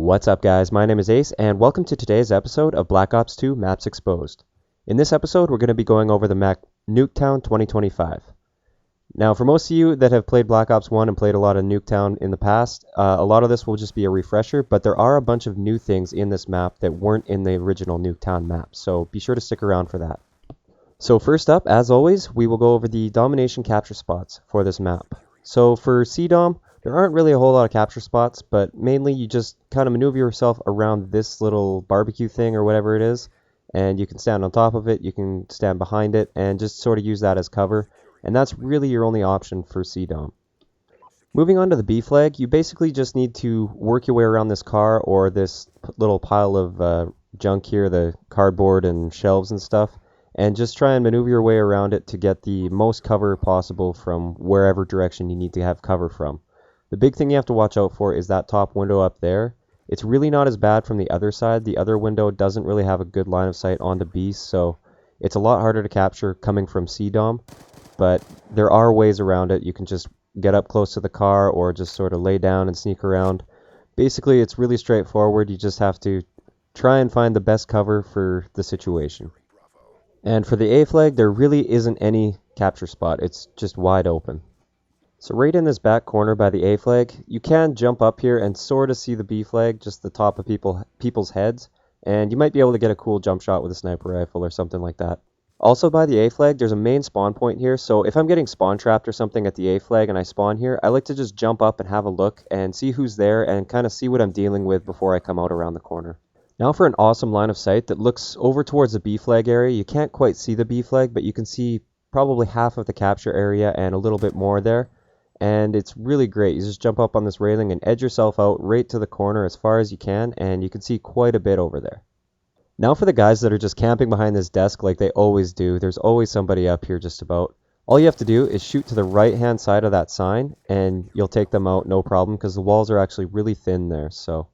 What's up guys, my name is Ace and welcome to today's episode of Black Ops 2 Maps Exposed. In this episode we're going to be going over the map Nuketown 2025. Now for most of you that have played Black Ops 1 and played a lot of Nuketown in the past, a lot of this will just be a refresher, but there are a bunch of new things in this map that weren't in the original Nuketown map, so be sure to stick around for that. So first up, as always, we will go over the domination capture spots for this map. So for CDOM, there aren't really a whole lot of capture spots, but mainly you just kind of maneuver yourself around this little barbecue thing or whatever it is, and you can stand on top of it, you can stand behind it, and just sort of use that as cover, and that's really your only option for CDOM. Moving on to the B flag, you basically just need to work your way around this car or this little pile of junk here, the cardboard and shelves and stuff, and just try and maneuver your way around it to get the most cover possible from wherever direction you need to have cover from. The big thing you have to watch out for is that top window up there. It's really not as bad from the other side. The other window doesn't really have a good line of sight onto B, so it's a lot harder to capture coming from CDOM, but there are ways around it. You can just get up close to the car or just sort of lay down and sneak around. Basically, it's really straightforward. You just have to try and find the best cover for the situation. And for the A flag, there really isn't any capture spot. It's just wide open. So right in this back corner by the A flag, you can jump up here and sort of see the B flag, just the top of people's heads, and you might be able to get a cool jump shot with a sniper rifle or something like that. Also by the A flag, there's a main spawn point here, so if I'm getting spawn trapped or something at the A flag and I spawn here, I like to just jump up and have a look and see who's there and kind of see what I'm dealing with before I come out around the corner. Now for an awesome line of sight that looks over towards the B flag area. You can't quite see the B flag, but you can see probably half of the capture area and a little bit more there. And it's really great. You just jump up on this railing and edge yourself out right to the corner as far as you can, and you can see quite a bit over there. Now for the guys that are just camping behind this desk like they always do, there's always somebody up here just about. All you have to do is shoot to the right hand side of that sign and you'll take them out no problem, because the walls are actually really thin there, so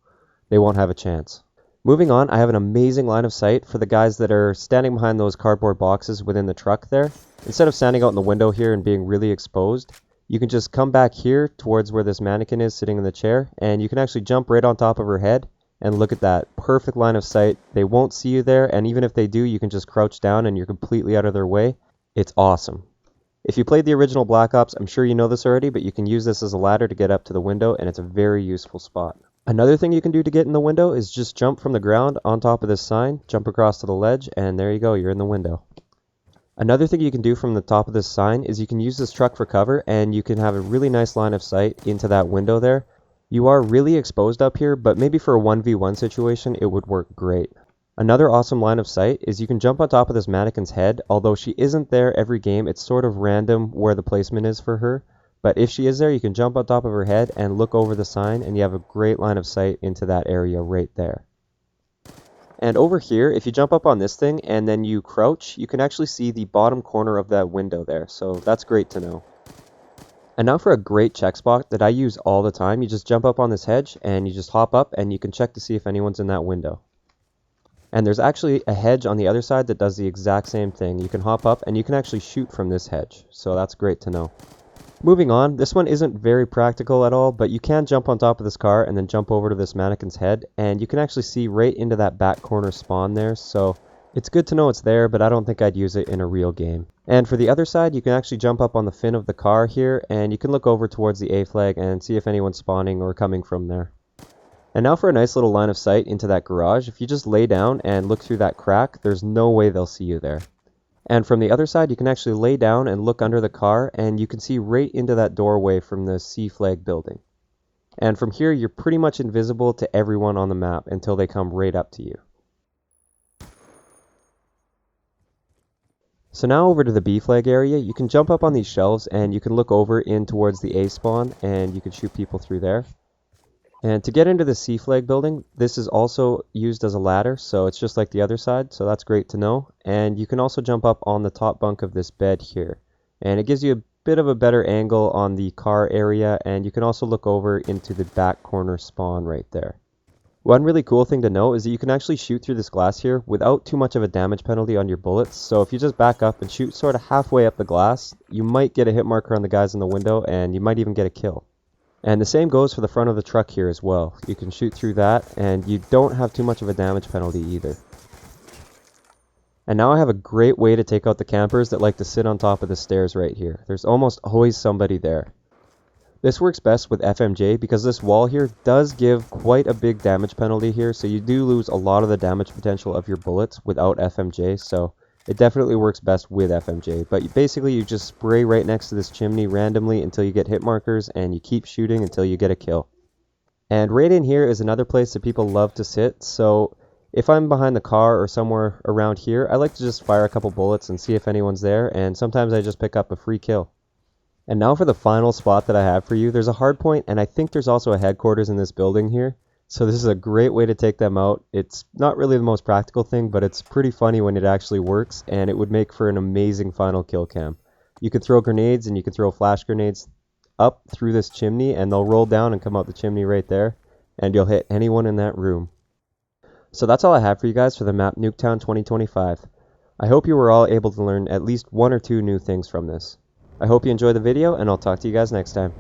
they won't have a chance. Moving on, I have an amazing line of sight for the guys that are standing behind those cardboard boxes within the truck there. Instead of standing out in the window here and being really exposed, you can just come back here towards where this mannequin is sitting in the chair, and you can actually jump right on top of her head and look at that perfect line of sight. They won't see you there, and even if they do, you can just crouch down and you're completely out of their way. It's awesome. If you played the original Black Ops, I'm sure you know this already, but you can use this as a ladder to get up to the window, and it's a very useful spot. Another thing you can do to get in the window is just jump from the ground on top of this sign, jump across to the ledge, and there you go, you're in the window. Another thing you can do from the top of this sign is you can use this truck for cover, and you can have a really nice line of sight into that window there. You are really exposed up here, but maybe for a 1v1 situation it would work great. Another awesome line of sight is you can jump on top of this mannequin's head. Although she isn't there every game, it's sort of random where the placement is for her. But if she is there, you can jump on top of her head and look over the sign, and you have a great line of sight into that area right there. And over here, if you jump up on this thing and then you crouch, you can actually see the bottom corner of that window there, so that's great to know. And now for a great check spot that I use all the time, you just jump up on this hedge and you just hop up and you can check to see if anyone's in that window. And there's actually a hedge on the other side that does the exact same thing. You can hop up and you can actually shoot from this hedge, so that's great to know. Moving on, this one isn't very practical at all, but you can jump on top of this car and then jump over to this mannequin's head, and you can actually see right into that back corner spawn there, so it's good to know it's there, but I don't think I'd use it in a real game. And for the other side, you can actually jump up on the fin of the car here, and you can look over towards the A flag and see if anyone's spawning or coming from there. And now for a nice little line of sight into that garage. If you just lay down and look through that crack, there's no way they'll see you there. And from the other side, you can actually lay down and look under the car, and you can see right into that doorway from the C flag building. And from here, you're pretty much invisible to everyone on the map until they come right up to you. So now over to the B flag area, you can jump up on these shelves and you can look over in towards the A spawn, and you can shoot people through there. And to get into the C flag building, this is also used as a ladder, so it's just like the other side, so that's great to know. And you can also jump up on the top bunk of this bed here, and it gives you a bit of a better angle on the car area, and you can also look over into the back corner spawn right there. One really cool thing to know is that you can actually shoot through this glass here without too much of a damage penalty on your bullets, so if you just back up and shoot sort of halfway up the glass, you might get a hit marker on the guys in the window, and you might even get a kill. And the same goes for the front of the truck here as well. You can shoot through that, and you don't have too much of a damage penalty either. And now I have a great way to take out the campers that like to sit on top of the stairs right here. There's almost always somebody there. This works best with FMJ because this wall here does give quite a big damage penalty here, so you do lose a lot of the damage potential of your bullets without FMJ, so it definitely works best with FMJ. But basically you just spray right next to this chimney randomly until you get hit markers, and you keep shooting until you get a kill. And right in here is another place that people love to sit, so if I'm behind the car or somewhere around here, I like to just fire a couple bullets and see if anyone's there, and sometimes I just pick up a free kill. And now for the final spot that I have for you. There's a hard point, and I think there's also a headquarters in this building here. So this is a great way to take them out. It's not really the most practical thing, but it's pretty funny when it actually works, and it would make for an amazing final kill cam. You could throw grenades, and you can throw flash grenades up through this chimney, and they'll roll down and come out the chimney right there, and you'll hit anyone in that room. So that's all I have for you guys for the map Nuketown 2025. I hope you were all able to learn at least one or two new things from this. I hope you enjoyed the video, and I'll talk to you guys next time.